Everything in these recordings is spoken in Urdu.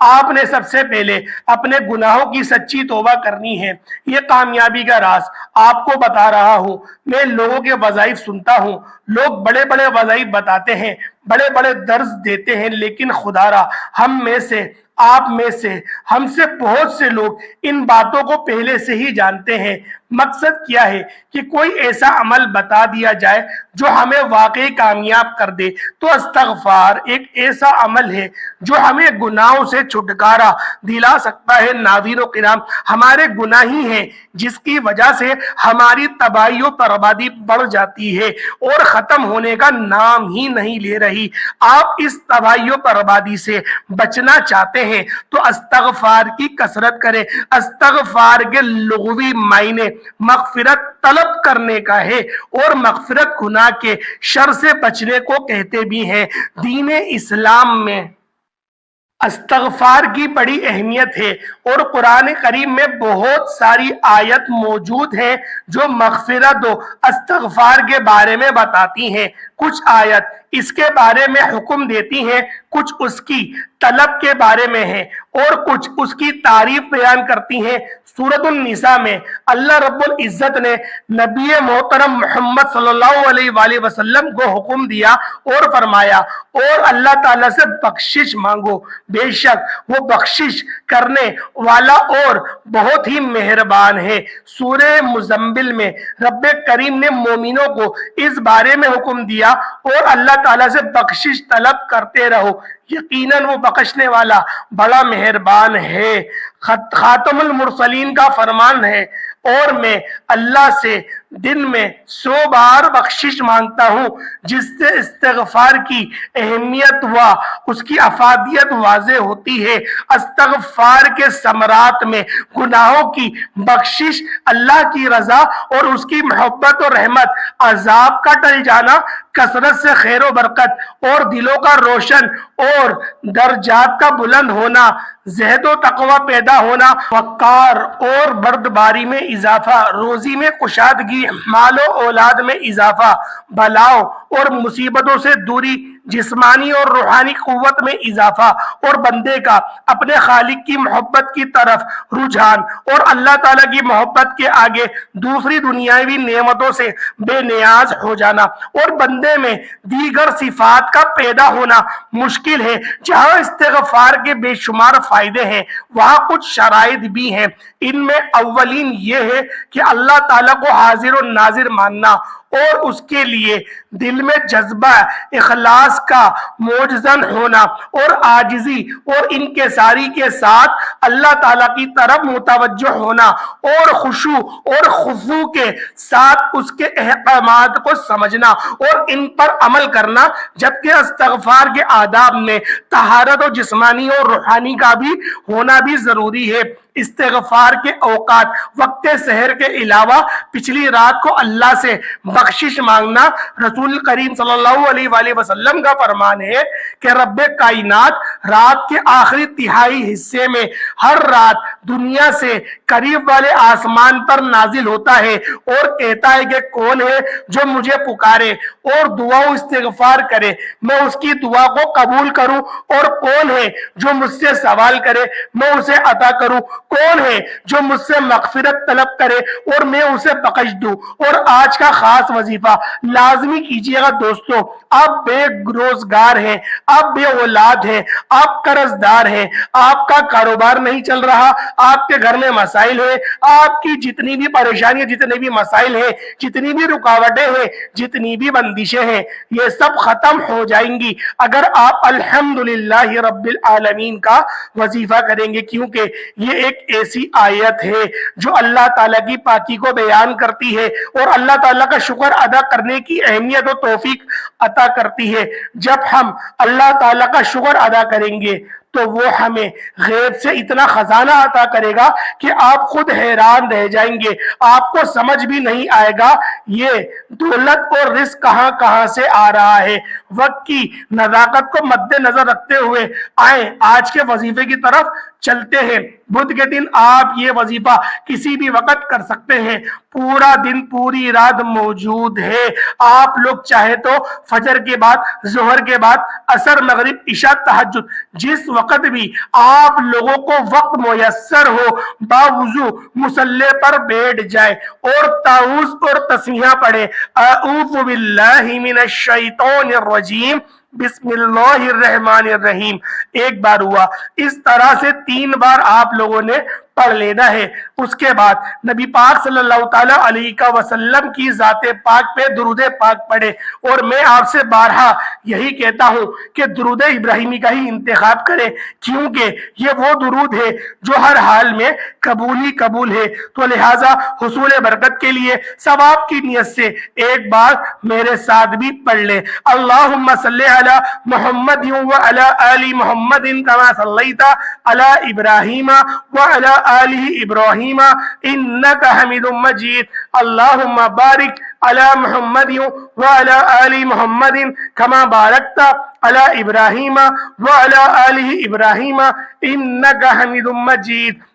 آپ نے سب سے پہلے اپنے گناہوں کی سچی توبہ کرنی ہے۔ یہ کامیابی کا راز آپ کو بتا رہا ہوں۔ میں لوگوں کے وظائف سنتا ہوں، لوگ بڑے بڑے وظائف بتاتے ہیں، بڑے بڑے درس دیتے ہیں، لیکن خدا را ہم میں سے، آپ میں سے، ہم سے بہت سے لوگ ان باتوں کو پہلے سے ہی جانتے ہیں۔ مقصد کیا ہے کہ کوئی ایسا عمل بتا دیا جائے جو ہمیں واقعی کامیاب کر دے۔ تو استغفار ایک ایسا عمل ہے جو ہمیں گناہوں سے چھٹکارا دلا سکتا ہے۔ ناظرین و کرام، ہمارے گناہ ہی ہیں جس کی وجہ سے ہماری تباہی و بربادی بڑھ جاتی ہے اور ختم ہونے کا نام ہی نہیں لے رہی۔ آپ اس تباہی و بربادی سے بچنا چاہتے ہیں تو استغفار کی کثرت کریں۔ استغفار کے لغوی معنی مغفرت طلب کرنے کا ہے اور مغفرت گناہ کے شر سے بچنے کو کہتے بھی ہیں۔ دین اسلام میں استغفار کی بڑی اہمیت ہے اور قرآن کریم میں بہت ساری آیت موجود ہیں جو مغفرت و استغفار کے بارے میں بتاتی ہیں۔ کچھ آیت اس کے بارے میں حکم دیتی ہیں، کچھ اس کی طلب کے بارے میں ہیں اور کچھ اس کی تعریف بیان کرتی ہیں۔ سورۃ النساء میں اللہ رب العزت نے نبی محترم محمد صلی اللہ علیہ وآلہ وسلم کو حکم دیا اور فرمایا، اور اللہ تعالیٰ سے بخشش مانگو، بے شک وہ بخشش کرنے والا اور بہت ہی مہربان ہے۔ سورہ مزمل میں رب کریم نے مومنوں کو اس بارے میں حکم دیا اور اللہ تعالیٰ سے بخشش طلب کرتے رہو، یقیناً وہ بخشنے والا بڑا مہربان ہے۔ خاتم المرسلین کا فرمان ہے، اور میں اللہ سے دن میں 100 بار بخشش مانگتا ہوں، جس سے استغفار کی اہمیت و اس کی افادیت واضح ہوتی ہے۔ استغفار کے ثمرات میں گناہوں کی بخشش، اللہ کی رضا اور اس کی محبت اور رحمت، عذاب کا ٹل جانا، کثرت سے خیر و برکت اور دلوں کا روشن اور درجات کا بلند ہونا، زہد و تقوی پیدا ہونا، وقار اور بردباری میں اضافہ، روزی میں کشادگی، مال و اولاد میں اضافہ، بلاؤں اور مصیبتوں سے دوری، جسمانی اور روحانی قوت میں اضافہ، اور بندے کا اپنے خالق کی محبت کی طرف رجحان، اور اللہ تعالیٰ کی محبت کے آگے دوسری دنیاوی نعمتوں سے بے نیاز ہو جانا، اور بندے میں دیگر صفات کا پیدا ہونا مشکل ہے۔ جہاں استغفار کے بے شمار فائدے ہیں، وہاں کچھ شرائط بھی ہیں۔ ان میں اولین یہ ہے کہ اللہ تعالیٰ کو حاضر و ناظر ماننا اور اس کے لیے دل میں جذبہ اخلاص کا موجزن ہونا اور عاجزی اور انکساری کے ساتھ اللہ تعالیٰ کی طرف متوجہ ہونا اور خشوع اور خضوع کے ساتھ اس کے احکامات کو سمجھنا اور ان پر عمل کرنا۔ جبکہ استغفار کے آداب میں طہارت و جسمانی اور روحانی کا بھی ہونا بھی ضروری ہے۔ استغفار کے اوقات وقت سحر کے علاوہ پچھلی رات کو اللہ سے بخشش مانگنا۔ رسول کریم صلی اللہ علیہ وآلہ وسلم کا فرمان ہے کہ رب کائنات رات کے آخری تہائی حصے میں ہر رات دنیا سے قریب والے آسمان پر نازل ہوتا ہے اور کہتا ہے کہ کون ہے جو مجھے پکارے اور دعا و استغفار کرے، میں اس کی دعا کو قبول کروں، اور کون ہے جو مجھ سے سوال کرے، میں اسے عطا کروں، کون ہے جو مجھ سے مغفرت طلب کرے اور میں اسے بخش دوں۔ اور آج کا خاص وظیفہ لازمی کیجیے گا دوستو، آپ بے روزگار ہیں، آپ بے اولاد ہیں، آپ قرض دار ہیں، آپ کا کاروبار نہیں چل رہا، آپ کے گھر میں مسائل ہیں، آپ کی جتنی بھی پریشانیاں، جتنے بھی مسائل ہیں، جتنی بھی رکاوٹیں ہیں، جتنی بھی بندشیں ہیں، یہ سب ختم ہو جائیں گی اگر آپ الحمدللہ رب العالمین کا وظیفہ کریں گے، کیونکہ یہ ایک ایسی آیت ہے جو اللہ تعالیٰ کی پاکی کو بیان کرتی ہے اور اللہ تعالیٰ کا شکر ادا کرنے کی اہمیت و توفیق عطا کرتی ہے۔ جب ہم اللہ تعالیٰ کا شکر ادا کریں گے تو وہ ہمیں غیب سے اتنا خزانہ عطا کرے گا کہ آپ خود حیران رہ جائیں گے، آپ کو سمجھ بھی نہیں آئے گا یہ دولت اور رزق کہاں کہاں سے آ رہا ہے۔ وقت کی نزاکت کو مد نظر رکھتے ہوئے آئیں آج کے وظیفے کی طرف چلتے ہیں۔ بدھ کے دن آپ یہ وظیفہ کسی بھی وقت کر سکتے ہیں، پورا دن پوری رات موجود ہے۔ آپ لوگ چاہے تو فجر کے بعد، ظہر کے بعد، عصر، مغرب، عشاء، تہجد، جس وقت بھی آپ لوگوں کو وقت میسر ہو، باوضو مصلی پر بیٹھ جائے اور تعوذ اور تسمیہ پڑھے، اعوذ باللہ من الشیطان الرجیم، بسم اللہ الرحمن الرحیم، ایک بار ہوا۔ اس طرح سے 3 بار آپ لوگوں نے پڑھ لینا ہے۔ اس کے بعد نبی پاک صلی اللہ تعالیٰ علیہ وسلم کی ذات پاک پہ درود پاک پڑھے، اور میں آپ سے بارہا یہی کہتا ہوں کہ درود ابراہیمی کا ہی انتخاب کریں، کیونکہ یہ وہ درود ہے جو ہر حال میں قبول ہی قبول ہے۔ تو لہٰذا حصول برکت کے لیے ثواب کی نیت سے ایک بار میرے ساتھ بھی پڑھ لیں۔ اللہم صلی علی محمد وعلی آل محمد کما صلیت علی ابراہیم وعلی آل ابراہیم انک حمید مجید، اللہم بارک علی محمد وعلی آل محمد کما بارکت علی ابراہیم وعلی آل ابراہیم انک حمید مجید۔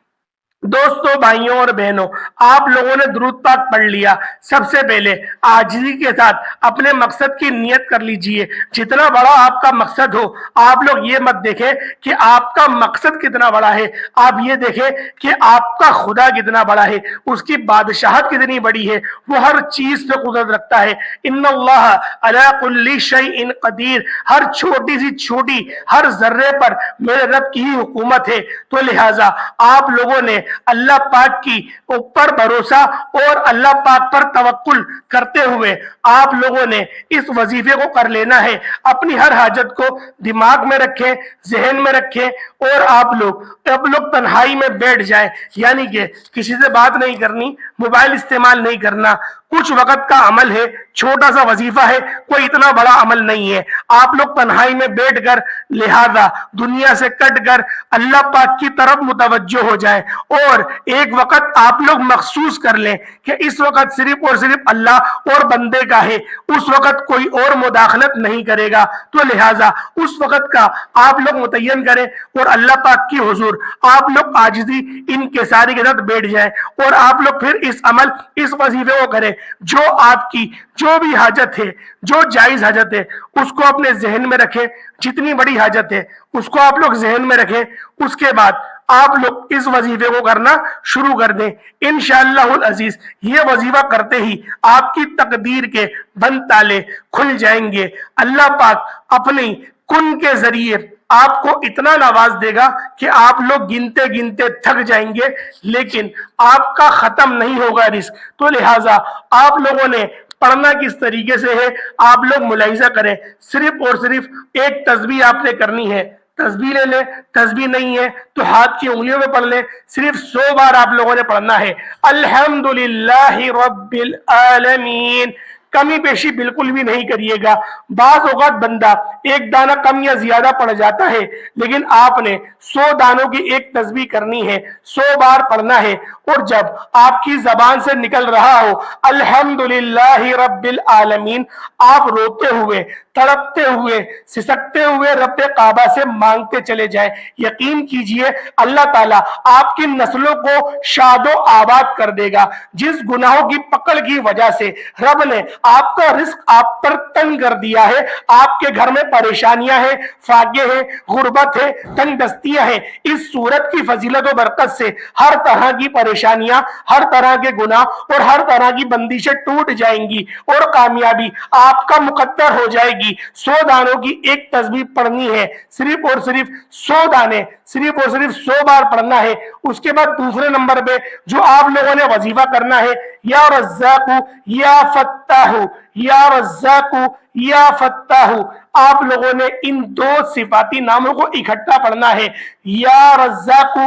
دوستو، بھائیوں اور بہنوں، آپ لوگوں نے درود پاک پڑھ لیا۔ سب سے پہلے عاجزی کے ساتھ اپنے مقصد کی نیت کر لیجئے۔ جتنا بڑا آپ کا مقصد ہو، آپ لوگ یہ مت دیکھیں کہ آپ کا مقصد کتنا بڑا ہے، آپ یہ دیکھیں کہ آپ کا خدا کتنا بڑا ہے، اس کی بادشاہت کتنی بڑی ہے، وہ ہر چیز پہ قدرت رکھتا ہے۔ ان اللہ علی کل شیء قدیر، ہر چھوٹی سی چھوٹی ہر ذرے پر میرے رب کی ہی حکومت ہے۔ تو لہٰذا آپ لوگوں نے اللہ پاک کی اوپر بھروسہ اور اللہ پاک پر توکل کرتے ہوئے آپ لوگوں نے اس وظیفے کو کر لینا ہے۔ اپنی ہر حاجت کو دماغ میں رکھیں، ذہن میں رکھیں، اور آپ لوگ تنہائی میں بیٹھ جائیں، یعنی کہ کسی سے بات نہیں کرنی، موبائل استعمال نہیں کرنا۔ کچھ وقت کا عمل ہے، چھوٹا سا وظیفہ ہے، کوئی اتنا بڑا عمل نہیں ہے۔ آپ لوگ تنہائی میں بیٹھ کر لہذا دنیا سے کٹ کر اللہ پاک کی طرف متوجہ ہو جائیں، اور ایک وقت آپ لوگ مخصوص کر لیں کہ اس وقت صرف اور صرف اللہ اور بندے کا ہے، اس وقت کوئی اور مداخلت نہیں کرے گا۔ تو لہٰذا اس وقت کا آپ لوگ متعین کریں اور اللہ پاک کی حضور آپ لوگ عاجزی انکساری کے ساتھ بیٹھ جائیں، اور آپ لوگ پھر اس وظیفے کو کریں۔ جو آپ کی جو بھی حاجت ہے، جو جائز حاجت ہے، اس کو اپنے ذہن میں رکھیں۔ جتنی بڑی حاجت ہے اس کو آپ لوگ ذہن میں رکھیں۔ اس کے بعد آپ لوگ اس وظیفے کو کرنا شروع کر دیں۔ انشاءاللہ العزیز یہ وظیفہ کرتے ہی آپ کی تقدیر کے بند تالے کھل جائیں گے۔ اللہ پاک اپنی کن کے ذریعے آپ کو اتنا نواز دے گا کہ آپ لوگ گنتے گنتے تھک جائیں گے، لیکن آپ کا ختم نہیں ہوگا رزق۔ تو لہٰذا آپ لوگوں نے پڑھنا کس طریقے سے ہے، آپ لوگ ملاحظہ کریں۔ صرف اور صرف ایک تسبیح آپ نے کرنی ہے۔ تسبیح لے لیں، تسبیح نہیں ہے تو ہاتھ کی انگلیوں میں پڑھ لیں۔ صرف 100 بار آپ لوگوں نے پڑھنا ہے۔ الحمدللہ رب العالمین، کمی بیشی بالکل بھی نہیں کریے گا۔ بعض اوقات بندہ ایک دانہ کم یا زیادہ پڑ جاتا ہے، لیکن آپ نے 100 دانوں کی ایک تسبیح کرنی ہے، 100 بار پڑھنا ہے، اور جب آپ کی زبان سے نکل رہا ہو الحمدللہ رب العالمین، آپ روتے ہوئے، تڑپتے ہوئے، سسکتے ہوئے رب کعبہ سے مانگتے چلے جائیں۔ یقین کیجئے اللہ تعالیٰ آپ کی نسلوں کو شاد و آباد کر دے گا۔ جس گناہوں کی پکڑ کی وجہ سے رب نے آپ کا رزق آپ پر تنگ کر دیا ہے، آپ کے گھر میں پریشانیاں ہیں، فاقے ہیں، غربت ہے، تنگ دستیاں ہیں، اس صورت کی فضیلت و برکت سے ہر طرح کی پریشانیاں، ہر طرح کے گناہ اور ہر طرح کی بندشیں ٹوٹ جائیں گی، اور کامیابی آپ کا مقدر ہو جائے گی۔ 100 دانوں کی ایک تسبیح پڑھنی ہے، صرف اور صرف 100 دانے، صرف اور صرف 100 بار پڑھنا ہے۔ اس کے بعد دوسرے نمبر پہ جو آپ لوگوں نے وظیفہ کرنا ہے، یا رزاق یا فتاح، یا رزاق یا فتاح، آپ لوگوں نے ان 2 صفاتی ناموں کو اکٹھا پڑھنا ہے۔ یا رزاق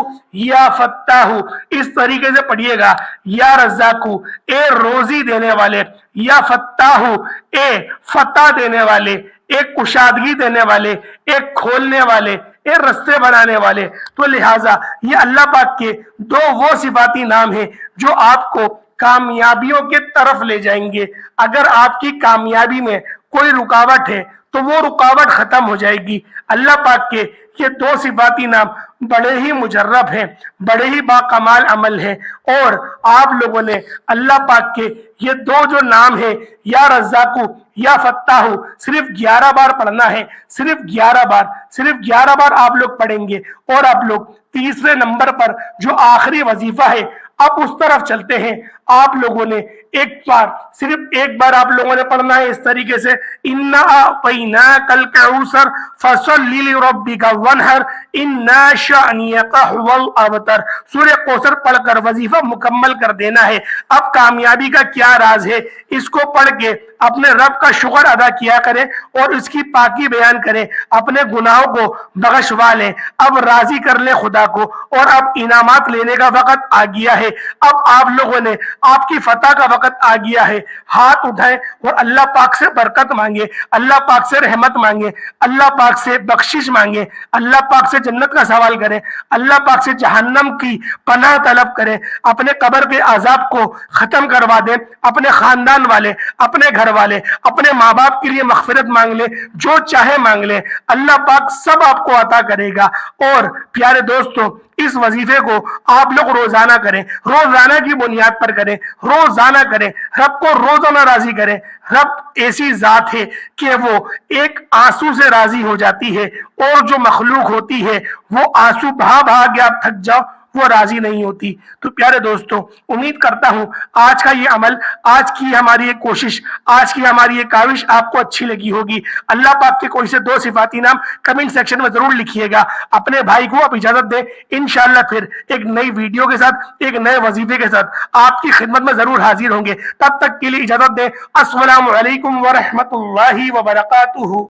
یا فتاح، اس طریقے سے پڑھیے گا، یا رزاق اے روزی دینے والے، یا فتاح اے فتح دینے والے، ایک کشادگی دینے والے، ایک کھولنے والے، ایک رستے بنانے والے۔ تو لہٰذا یہ اللہ پاک کے 2 وہ صفاتی نام ہیں جو آپ کو کامیابیوں کے طرف لے جائیں گے۔ اگر آپ کی کامیابی میں کوئی رکاوٹ ہے تو وہ رکاوٹ ختم ہو جائے گی۔ اللہ پاک کے یہ 2 صفاتی نام بڑے ہی مجرب ہیں، بڑے ہی باکمال عمل ہیں، اور آپ لوگوں نے اللہ پاک کے یہ دو جو نام ہے یا رزاقو یا فتاحو صرف 11 بار پڑھنا ہے، صرف 11 بار، صرف 11 بار آپ لوگ پڑھیں گے، اور آپ لوگ تیسرے نمبر پر جو آخری وظیفہ ہے اب اس طرف چلتے ہیں۔ آپ لوگوں نے ایک بار، صرف ایک بار آپ لوگوں نے پڑھنا ہے اس طریقے سے، اِنَّا أَعْطَيْنَاكَ الْكَوْثَرَ فَصَلِّ لِرَبِّكَ وَانْحَرْ إِنَّ شَانِئَكَ هُوَ الْأَبْتَرُ۔ سورہ کوثر پڑھ کر وظیفہ مکمل کر دینا ہے۔ اب کامیابی کا کیا راز ہے، اس کو پڑھ کے اپنے رب کا شکر ادا کیا کریں اور اس کی پاکی بیان کریں، اپنے گناہوں کو بخشوا لیں، اب راضی کر لیں خدا کو، اور اب انعامات لینے کا وقت آ گیا ہے۔ اب آپ لوگوں نے، آپ کی فتح کا وقت آ گیا ہے۔ ہاتھ اٹھائیں اور اللہ پاک سے برکت مانگے، اللہ پاک سے رحمت مانگے، اللہ پاک سے بخشش مانگے، اللہ پاک سے جنت کا سوال کریں، اللہ پاک سے جہنم کی پناہ طلب کریں، اپنے قبر کے عذاب کو ختم کروا دیں، اپنے خاندان والے، اپنے گھر والے، اپنے ماں باپ کے لیے مغفرت مانگ لیں، جو چاہے مانگ لیں، اللہ پاک سب آپ کو عطا کرے گا۔ اور پیارے دوستوں، اس وظیفے کو آپ لوگ روزانہ کریں، روزانہ کی بنیاد پر کریں، روزانہ کریں، رب کو روزانہ راضی کریں۔ رب ایسی ذات ہے کہ وہ ایک آنسو سے راضی ہو جاتی ہے، اور جو مخلوق ہوتی ہے وہ آنسو بہا بہا کے آپ تھک جاؤ، وہ راضی نہیں ہوتی۔ تو پیارے دوستوں، امید کرتا ہوں آج کا یہ عمل، آج کی ہماری یہ کوشش، آج کی ہماری یہ کاوش آپ کو اچھی لگی ہوگی۔ اللہ پاک کے کوئی سے دو صفاتی نام کمنٹ سیکشن میں ضرور لکھیے گا۔ اپنے بھائی کو آپ اجازت دیں، انشاءاللہ پھر ایک نئی ویڈیو کے ساتھ، ایک نئے وظیفے کے ساتھ آپ کی خدمت میں ضرور حاضر ہوں گے۔ تب تک کے لیے اجازت دیں۔ السلام علیکم ورحمۃ اللہ وبرکاتہ۔